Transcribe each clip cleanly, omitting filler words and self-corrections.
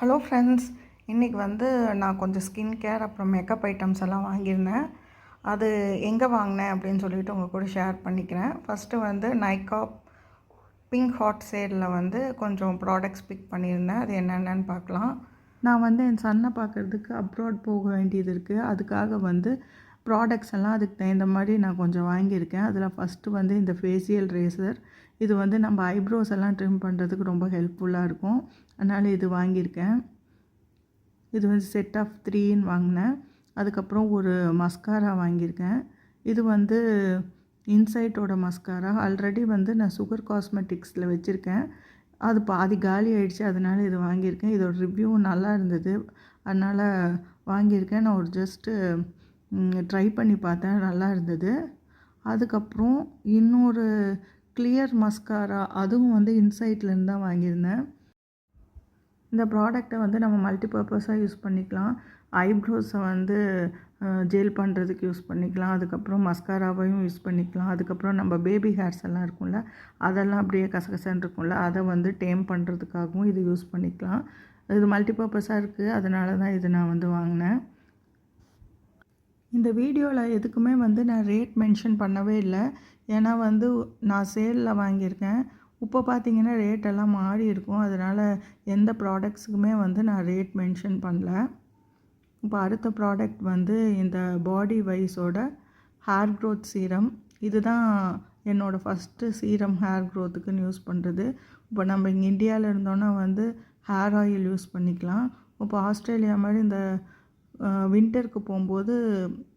Hello friends, இன்றைக்கி நான் கொஞ்சம் ஸ்கின் கேர் அப்புறம் மேக்கப் ஐட்டம்ஸ் எல்லாம் வாங்கியிருந்தேன். அது எங்கே வாங்கினேன் அப்படின்னு சொல்லிட்டு உங்கள் கூட ஷேர் பண்ணிக்கிறேன். ஃபஸ்ட்டு நைக்கா பிங்க் ஹாட் சேலில் கொஞ்சம் ப்ராடக்ட்ஸ் பிக் பண்ணியிருந்தேன். அது என்னென்னு பார்க்கலாம். நான் என் சன்னை பார்க்குறதுக்கு அப்ராட் போக வேண்டியது இருக்குது. அதுக்காக ப்ராடக்ட்ஸ் எல்லாம் அதுக்கு தகுந்த மாதிரி நான் கொஞ்சம் வாங்கியிருக்கேன். அதில் ஃபஸ்ட்டு இந்த ஃபேஷியல் ரேசர். இது நம்ம ஐப்ரோஸ் எல்லாம் ட்ரிம் பண்ணுறதுக்கு ரொம்ப ஹெல்ப்ஃபுல்லாக இருக்கும். அதனால் இது வாங்கியிருக்கேன். இது செட் ஆஃப் 3ன்னு வாங்கினேன். அதுக்கப்புறம் ஒரு மஸ்காரா வாங்கியிருக்கேன். இது இன்சைட்டோட மஸ்காரா. ஆல்ரெடி நான் சுகர் காஸ்மெட்டிக்ஸில் வச்சுருக்கேன். அது பாதி காலி ஆகிடுச்சு. அதனால் இது வாங்கியிருக்கேன். இதோட ரிவ்யூ நல்லா இருந்தது, அதனால் வாங்கியிருக்கேன். நான் ஒரு ஜஸ்ட்டு ட்ரை பண்ணி பார்த்தேன், நல்லா இருந்தது. அதுக்கப்புறம் இன்னொரு கிளியர் மஸ்காரா, அதுவும் இன்சைட்லேருந்து தான் வாங்கியிருந்தேன். இந்த ப்ராடக்டை நம்ம மல்டிபர்பஸாக யூஸ் பண்ணிக்கலாம். ஐப்ரோஸை ஜெல் பண்ணுறதுக்கு யூஸ் பண்ணிக்கலாம். அதுக்கப்புறம் மஸ்காராவையும் யூஸ் பண்ணிக்கலாம். அதுக்கப்புறம் நம்ம பேபி ஹேர்ஸ் எல்லாம் இருக்கும்ல, அதெல்லாம் அப்படியே கசகசன்னு இருக்கும்ல, அதை டேம் பண்ணுறதுக்காகவும் இது யூஸ் பண்ணிக்கலாம். இது மல்டிபர்பஸாக இருக்குது, அதனால தான் இது நான் வாங்கினேன். இந்த வீடியோவில் எதுக்குமே நான் ரேட் மென்ஷன் பண்ணவே இல்லை. ஏன்னா நான் சேலில் வாங்கியிருக்கேன். இப்போ பார்த்தீங்கன்னா ரேட்டெல்லாம் மாறி இருக்கும். அதனால் எந்த ப்ராடக்ட்ஸுக்குமே நான் ரேட் மென்ஷன் பண்ணல. இப்போ அடுத்த ப்ராடக்ட் இந்த பாடி வைஸோட ஹேர் க்ரோத் சீரம். இதுதான் என்னோடய ஃபஸ்ட்டு சீரம் ஹேர் க்ரோத்துக்குன்னு யூஸ் பண்ணுறது. இப்போ நம்ம இங்கே இந்தியாவில் இருந்தோன்னா ஹேர் ஆயில் யூஸ் பண்ணிக்கலாம். இப்போ ஆஸ்திரேலியா மாதிரி இந்த வின்டருக்கு போகும்போது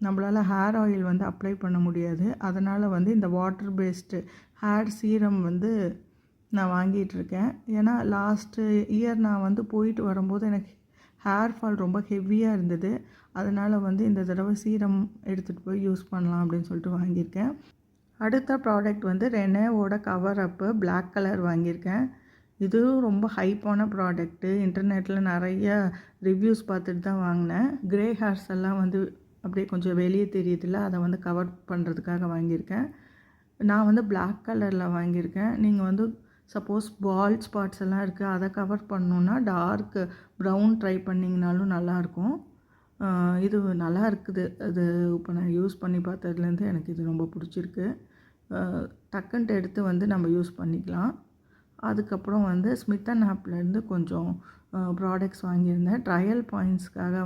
நம்மளால் ஹேர் ஆயில் அப்ளை பண்ண முடியாது. அதனால் இந்த வாட்டர் பேஸ்டு ஹேர் சீரம் நான் வாங்கிட்டுருக்கேன். ஏன்னா லாஸ்ட்டு இயர் நான் போயிட்டு வரும்போது எனக்கு ஹேர் ஃபால் ரொம்ப ஹெவியாக இருந்தது. அதனால் இந்த தடவை சீரம் எடுத்துகிட்டு போய் யூஸ் பண்ணலாம் அப்படின்னு சொல்லிட்டு வாங்கியிருக்கேன். அடுத்த ப்ராடக்ட் ரெனேவோட கவர் அப்பு பிளாக் கலர் வாங்கியிருக்கேன். இதுவும் ரொம்ப ஹைப்பான ப்ராடக்ட்டு. இன்டர்நெட்டில் நிறைய ரிவ்யூஸ் பார்த்துட்டு தான் வாங்கினேன். க்ரே ஹேர்ஸ் எல்லாம் அப்படியே கொஞ்சம் வெளியே தெரியுதுல்ல, அதை கவர் பண்ணுறதுக்காக வாங்கியிருக்கேன். நான் பிளாக் கலரில் வாங்கியிருக்கேன். நீங்கள் சப்போஸ் பால் ஸ்பாட்ஸ் எல்லாம் இருக்குது, அதை கவர் பண்ணணுன்னா டார்க் ப்ரௌன் ட்ரை பண்ணிங்கனாலும் நல்லாயிருக்கும். இது நல்லா இருக்குது. அது இப்போ நான் யூஸ் பண்ணி பார்த்ததுலேருந்து எனக்கு இது ரொம்ப பிடிச்சிருக்கு. டக்குன்ட்டு எடுத்து நம்ம யூஸ் பண்ணிக்கலாம். அதுக்கப்புறம் ஸ்மித் அண்ட் ஆப்லேருந்து கொஞ்சம் ப்ராடக்ட்ஸ் வாங்கியிருந்தேன். ட்ரையல் பாயிண்ட்ஸ்க்காக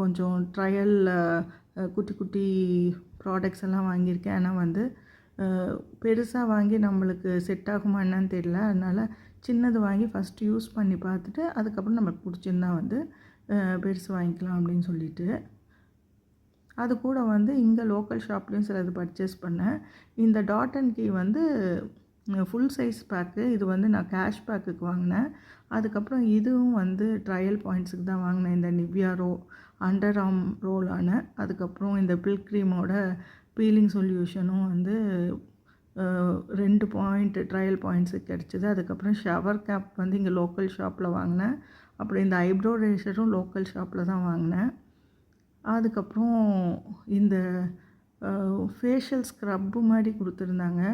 கொஞ்சம் ட்ரையல் குட்டி குட்டி ப்ராடக்ட்ஸ் எல்லாம் வாங்கியிருக்கேன். ஆனால் பெருசாக வாங்கி நம்மளுக்கு செட் ஆகுமா என்னன்னு தெரியல. அதனால் சின்னது வாங்கி ஃபஸ்ட்டு யூஸ் பண்ணி பார்த்துட்டு அதுக்கப்புறம் நம்மளுக்கு பிடிச்சிருந்தா பெருசு வாங்கிக்கலாம் அப்படின்னு சொல்லிட்டு, அது கூட இங்கே லோக்கல் ஷாப்லேயும் சிலது பர்ச்சேஸ் பண்ணேன். இந்த dot and key full size pack. இது நான் கேஷ் பேக்குக்கு வாங்கினேன். அதுக்கப்புறம் இதுவும் ட்ரையல் பாயிண்ட்ஸுக்கு தான் வாங்கினேன். இந்த நிவ்யா அண்டர் ஆர்ம் ரோலான, அதுக்கப்புறம் இந்த பில் க்ரீமோட பீலிங் சொல்யூஷனும் 2 பாயிண்ட் ட்ரையல் பாயிண்ட்ஸுக்கு கிடச்சிது. அதுக்கப்புறம் ஷவர் கேப் இங்கே லோக்கல் ஷாப்பில் வாங்கினேன். அப்புறம் இந்த ஐப்ரோ ரேஷரும் லோக்கல் ஷாப்பில் தான் வாங்கினேன். அதுக்கப்புறம் இந்த ஃபேஷியல் ஸ்க்ரப்பு மாதிரி கொடுத்துருந்தாங்க.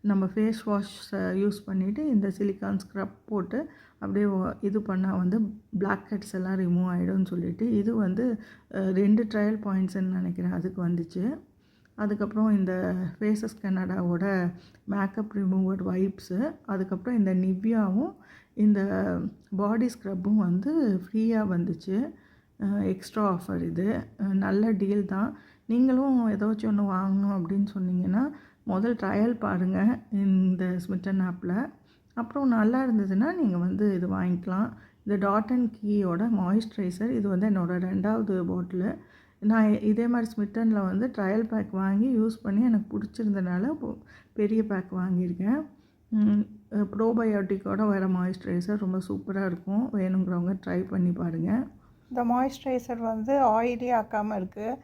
நம்ம ஃபேஸ் வாஷ் யூஸ் பண்ணிவிட்டு இந்த சிலிக்கான் ஸ்க்ரப் போட்டு அப்படியே இது பண்ணால் பிளாக் ஹெட்ஸ் எல்லாம் ரிமூவ் ஆகிடும்னு சொல்லிட்டு இது 2 ட்ரையல் பாயிண்ட்ஸ்ன்னு நினைக்கிறேன், அதுக்கு வந்துச்சு. அதுக்கப்புறம் இந்த ஃபேஸஸ் கனடாவோட மேக்கப் ரிமூவர் வைப்ஸு, அதுக்கப்புறம் இந்த நிவ்யாவும் இந்த பாடி ஸ்க்ரப்பும் ஃப்ரீயாக வந்துச்சு. எக்ஸ்ட்ரா ஆஃபர் இது. நல்ல டீல் தான். நீங்களும் ஏதாச்சும் ஒன்று வாங்கணும் அப்படின்னு சொன்னீங்கன்னா முதல் ட்ரையல் பாருங்கள் இந்த ஸ்மித் அண்ட் ஆப்பில். அப்புறம் நல்லா இருந்ததுன்னா நீங்கள் இது வாங்கிக்கலாம். இந்த டாட் அண்ட் கீயோட மாய்ஸ்சரைசர். இது என்னோடய 2வது பாட்டிலு. நான் இதே மாதிரி ஸ்மிட்டனில் ட்ரையல் பேக் வாங்கி யூஸ் பண்ணி எனக்கு பிடிச்சிருந்தனால பெரிய பேக் வாங்கியிருக்கேன். ப்ரோபயோட்டிக்கோட வர மாய்ஸ்சரைசர் ரொம்ப சூப்பராக இருக்கும். வேணுங்கிறவங்க ட்ரை பண்ணி பாருங்கள். இந்த மாய்ஸ்சரைசர் ஆயிலி ஆக்காமல் இருக்குது.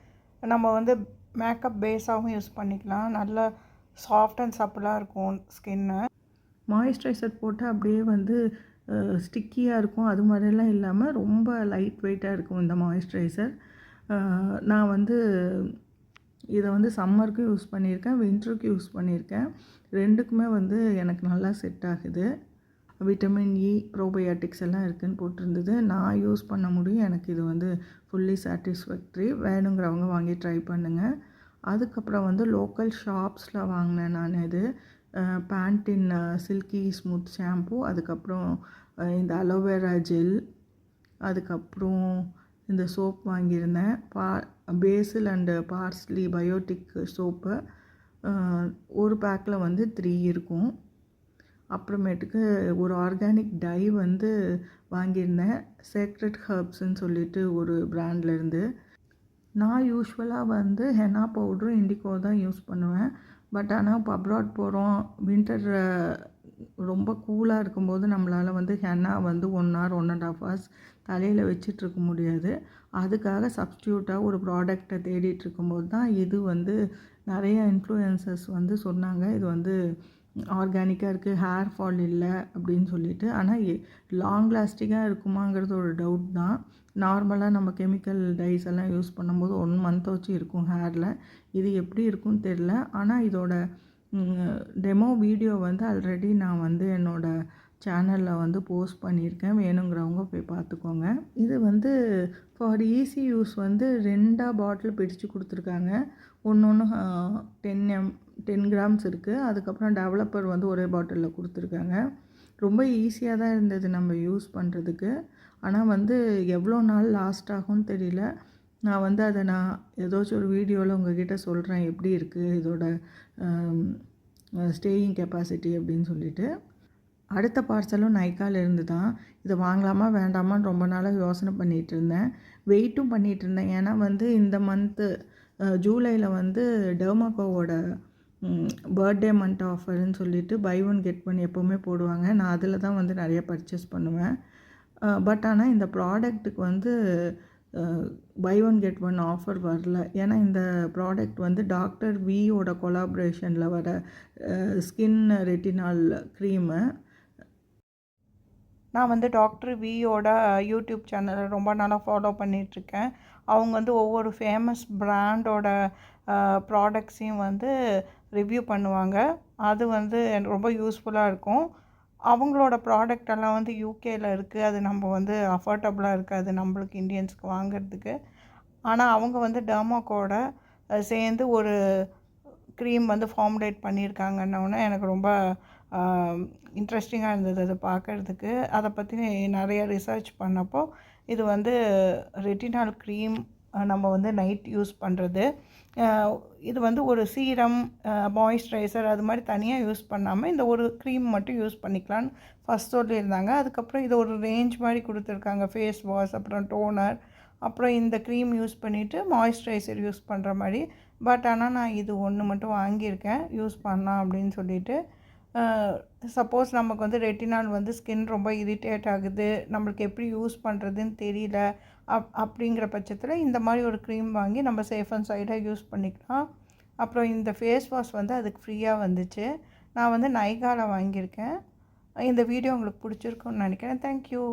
நம்ம மேக்கப் பேஸாகவும் யூஸ் பண்ணிக்கலாம். நல்ல சாஃப்ட் அண்ட் சப்பிளாக இருக்கும் ஸ்கின்னு. மாய்ஸ்சரைசர் போட்டால் அப்படியே ஸ்டிக்கியாக இருக்கும். அது மாதிரிலாம் இல்லாமல் ரொம்ப லைட் வெயிட்டாக இருக்கும் இந்த மாய்ஸ்சரைசர். நான் இதை சம்மருக்கும் யூஸ் பண்ணியிருக்கேன், வின்டருக்கு யூஸ் பண்ணியிருக்கேன். 2க்குமே எனக்கு நல்லா செட் ஆகுது. விட்டமின் இ ப்ரோபயோட்டிக்ஸ் எல்லாம் இருக்குதுன்னு போட்டிருந்தது. நான் யூஸ் பண்ண முடியும். எனக்கு இது வந்து ஃபுல்லி சாட்டிஸ்ஃபேக்ட்ரி. வேணுங்கிறவங்க வாங்கி ட்ரை பண்ணுங்கள். அதுக்கப்புறம் வந்து லோக்கல் ஷாப்ஸில் வாங்கினேன் நான் இது. பேண்டின் சில்கி ஸ்மூத் ஷாம்பு, அதுக்கப்புறம் இந்த அலோவேரா ஜெல், அதுக்கப்புறம் இந்த சோப் வாங்கியிருந்தேன். பேசில் அண்டு பார்ஸ்லி பயோட்டிக் சோப்பு. ஒரு பேக்கில் வந்து 3 இருக்கும். அப்புறமேட்டுக்கு ஒரு ஆர்கானிக் டை வந்து வாங்கியிருந்தேன். சேக்ரெட் ஹெர்ப்ஸ்ன்னு சொல்லிட்டு ஒரு பிராண்ட்லேருந்து. நான் யூஸ்வலாக வந்து ஹென்னா பவுட்ரும் இண்டிகோ தான் யூஸ் பண்ணுவேன். பட் ஆனால் இப்போ அப்ராட் போகிறோம், வின்டர் ரொம்ப கூலாக இருக்கும்போது நம்மளால் வந்து ஹென்னா வந்து 1 hour 1.5 hours தலையில் வச்சிட்ருக்க முடியாது. அதுக்காக சப்ஸ்டியூட்டாக ஒரு ப்ராடக்டை தேடிட்டு இருக்கும்போது தான் இது வந்து நிறைய இன்ஃப்ளூயன்சர்ஸ் வந்து சொன்னாங்க. இது வந்து ஆர்கானிக்காக இருக்குது, ஹேர் ஃபால் இல்லை அப்படின்னு சொல்லிட்டு. ஆனால் லாங் லாஸ்டிங்காக இருக்குமாங்கிறது ஒரு டவுட் தான். நார்மலாக நம்ம கெமிக்கல் டைஸ் எல்லாம் யூஸ் பண்ணும்போது 1 month வச்சு இருக்கும் ஹேரில். இது எப்படி இருக்குன்னு தெரில. ஆனால் இதோட டெமோ வீடியோ வந்து ஆல்ரெடி நான் வந்து என்னோடய சேனலில் வந்து போஸ்ட் பண்ணியிருக்கேன். வேணுங்கிறவங்க போய் பார்த்துக்கோங்க. இது வந்து ஃபார் ஈஸி யூஸ் வந்து 2 பாட்டில் பிரித்து கொடுத்துருக்காங்க. ஒன்று 10 grams இருக்குது. அதுக்கப்புறம் டெவலப்பர் வந்து ஒரே பாட்டிலில் கொடுத்துருக்காங்க. ரொம்ப ஈஸியாக தான் இருந்தது நம்ம யூஸ் பண்ணுறதுக்கு. ஆனால் வந்து எவ்வளோ நாள் லாஸ்ட் ஆகும்னு தெரியல. நான் வந்து அதை ஏதாச்சும் ஒரு வீடியோவில் உங்கள்கிட்ட சொல்கிறேன் எப்படி இருக்குது இதோட ஸ்டேயிங் கெப்பாசிட்டி அப்படின்னு சொல்லிட்டு. அடுத்த பார்சலும் நைக்காலேருந்து தான். இதை வாங்கலாமா வேண்டாமான்னு ரொம்ப நாளாக யோசனை பண்ணிகிட்டு இருந்தேன். வெயிட்டும் பண்ணிகிட்டு இருந்தேன். ஏன்னா வந்து இந்த மந்த்து ஜூலையில் வந்து டெர்மாகோவோட பர்த்டே மந்த் ஆஃபர்னு சொல்லிட்டு பை 1 get 1 எப்போவுமே போடுவாங்க. நான் அதில் தான் வந்து நிறைய பர்ச்சேஸ் பண்ணுவேன். பட் ஆனால் இந்த ப்ராடக்ட்டுக்கு வந்து பை 1 get 1 ஆஃபர் வரல. ஏன்னா இந்த ப்ராடக்ட் வந்து டாக்டர் வியோட கொலாபரேஷனில் வர ஸ்கின் ரெட்டினால் க்ரீமு. நான் வந்து டாக்டர் வியோட யூடியூப் சேனலை ரொம்ப நாளாக ஃபாலோ பண்ணிகிட்ருக்கேன். அவங்க வந்து ஒவ்வொரு ஃபேமஸ் பிராண்டோட ப்ராடக்ட்ஸையும் வந்து ரிவ்யூ பண்ணுவாங்க. அது வந்து எனக்கு ரொம்ப யூஸ்ஃபுல்லாக இருக்கும். அவங்களோட ப்ராடக்டெல்லாம் வந்து யூகேயில் இருக்குது. அது நம்ம வந்து அஃபோர்டபுளாக இருக்காது நம்மளுக்கு இந்தியன்ஸ்க்கு வாங்கிறதுக்கு. ஆனால் அவங்க வந்து டெர்மாக்கோட சேர்ந்து ஒரு க்ரீம் வந்து ஃபார்முலேட் பண்ணியிருக்காங்கன்னொன்னே எனக்கு ரொம்ப இன்ட்ரெஸ்டிங்காக இருந்தது அதை பார்க்குறதுக்கு. அதை பற்றி நிறைய ரிசர்ச் பண்ணப்போ இது வந்து ரெட்டினால் க்ரீம் நம்ம வந்து நைட் யூஸ் பண்ணுறது. இது வந்து ஒரு சீரம், மாய்ஸ்சரைசர் அது மாதிரி தனியாக யூஸ் பண்ணாமல் இந்த ஒரு க்ரீம் மட்டும் யூஸ் பண்ணிக்கலான்னு ஃபஸ்ட் சொல்லியிருந்தாங்க. அதுக்கப்புறம் இது ஒரு ரேஞ்ச் மாதிரி கொடுத்துருக்காங்க. ஃபேஸ் வாஷ், அப்புறம் டோனர், அப்புறம் இந்த க்ரீம் யூஸ் பண்ணிவிட்டு மாய்ஸ்சரைசர் யூஸ் பண்ணுற மாதிரி. பட் ஆனால் நான் இது ஒன்று மட்டும் வாங்கியிருக்கேன் யூஸ் பண்ணலாம் அப்படின்னு சொல்லிட்டு. சப்போஸ் நமக்கு வந்து ரெட்டினால் வந்து ஸ்கின் ரொம்ப இரிட்டேட் ஆகுது, நம்மளுக்கு எப்படி யூஸ் பண்ணுறதுன்னு தெரியல, அப்படிங்கிற பட்சத்தில் இந்த மாதிரி ஒரு க்ரீம் வாங்கி நம்ம சேஃப் அண்ட் சைடாக யூஸ் பண்ணிக்கலாம். அப்புறம் இந்த ஃபேஸ் வாஷ் வந்து அதுக்கு ஃப்ரீயாக வந்துச்சு. நான் வந்து நைகாவில் வாங்கியிருக்கேன். இந்த வீடியோ உங்களுக்கு பிடிச்சிருக்குன்னு நினைக்கிறேன். தேங்க்யூ.